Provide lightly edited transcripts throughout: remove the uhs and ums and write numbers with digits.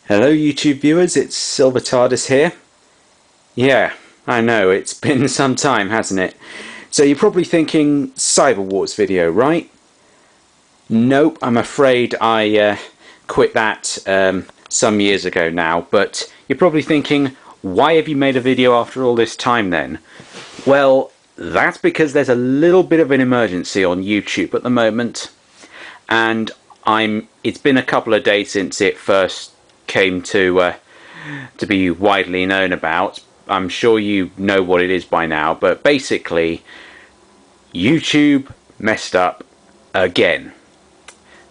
Hello YouTube viewers, it's Silver TARDIS here. Yeah, I know, it's been some time, hasn't it? So you're probably thinking, Cyber Wars video, right? Nope, I'm afraid I quit that some years ago now, but you're probably thinking, why have you made a video after all this time then? Well, that's because there's a little bit of an emergency on YouTube at the moment, and it's been a couple of days since it first came to be widely known about. I'm sure you know what it is by now, but basically YouTube messed up again.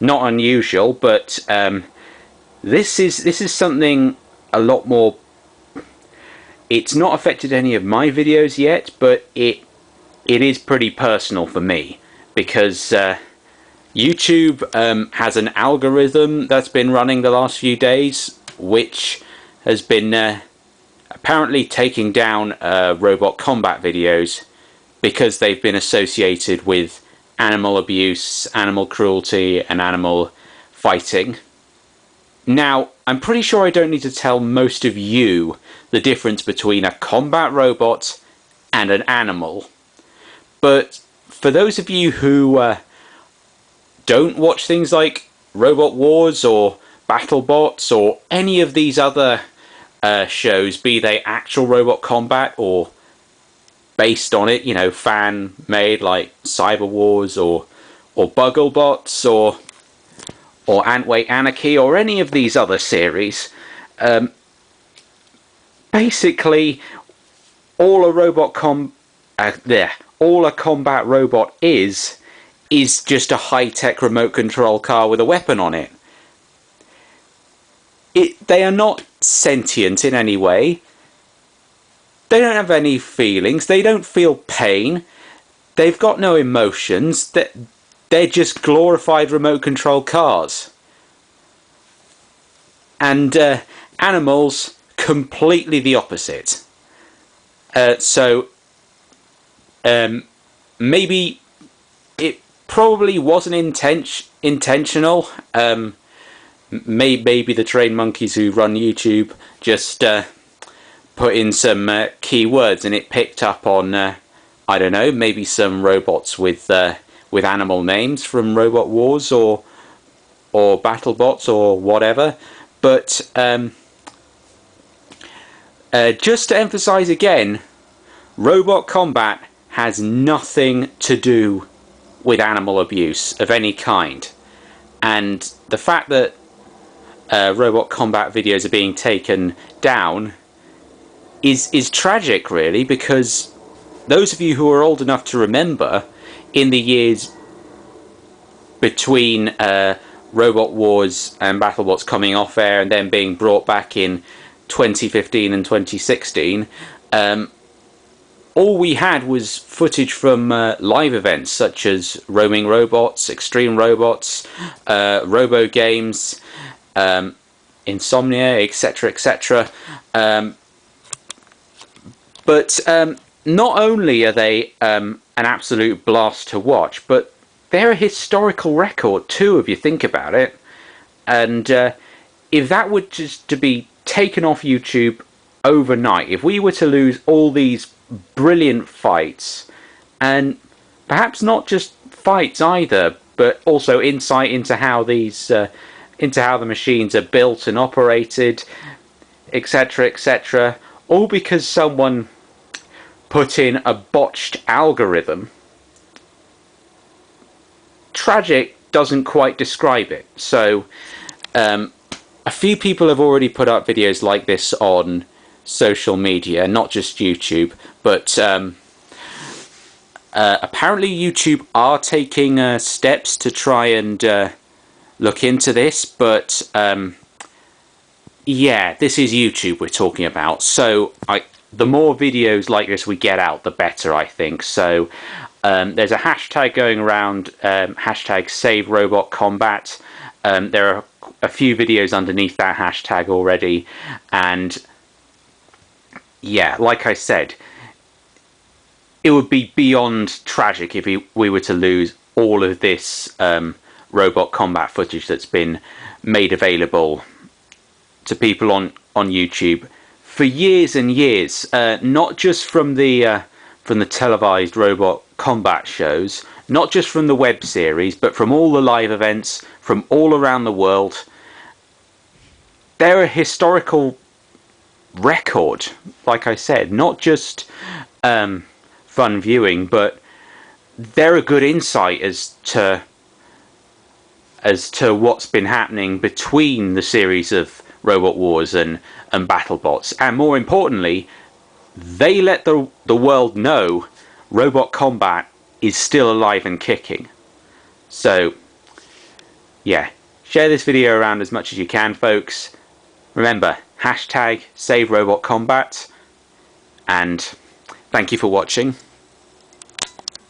Not unusual, but this is something a lot more. It's not affected any of my videos yet, but it is pretty personal for me, because YouTube has an algorithm that's been running the last few days, which has been apparently taking down robot combat videos because they've been associated with animal abuse, animal cruelty, and animal fighting. Now, I'm pretty sure I don't need to tell most of you the difference between a combat robot and an animal, but for those of you who don't watch things like Robot Wars or Battlebots or any of these other shows, be they actual robot combat or based on it, you know, fan-made like Cyber Wars or Battlebots or Antway Anarchy or any of these other series, basically all a combat robot is just a high-tech remote control car with a weapon on it. They are not sentient in any way. They don't have any feelings. They don't feel pain. They've got no emotions. They're just glorified remote control cars. And animals, completely the opposite. So maybe it probably wasn't intentional. Maybe the trained monkeys who run YouTube just put in some keywords and it picked up on I don't know, maybe some robots with animal names from Robot Wars or Battlebots or whatever. But just to emphasize again, robot combat has nothing to do with animal abuse of any kind, and the fact that robot combat videos are being taken down is tragic, really, because those of you who are old enough to remember in the years between Robot Wars and Battlebots coming off air and then being brought back in 2015 and 2016, all we had was footage from live events such as Roaming Robots, Extreme Robots, Robo Games, Insomnia, etc., etc. But not only are they an absolute blast to watch, but they're a historical record too, if you think about it. And if that were just to be taken off YouTube overnight, if we were to lose all these brilliant fights, and perhaps not just fights either, but also insight into how these into how the machines are built and operated, etc., etc., all because someone put in a botched algorithm. Tragic doesn't quite describe it. So a few people have already put up videos like this on social media, not just YouTube, but apparently YouTube are taking steps to try and look into this, but yeah, this is YouTube we're talking about, so the more videos like this we get out, the better, I think. So there's a hashtag going around, hashtag Saverobotcombat. There are a few videos underneath that hashtag already, and yeah, like I said, it would be beyond tragic if we were to lose all of this robot combat footage that's been made available to people on YouTube for years and years, not just from the televised robot combat shows, not just from the web series, but from all the live events from all around the world. They're a historical record, like I said, not just fun viewing, but they're a good insight as to what's been happening between the series of Robot Wars and Battlebots, and more importantly, they let the world know Robot Combat is still alive and kicking. So yeah, share this video around as much as you can, folks. Remember, #SaveRobotCombat, and thank you for watching.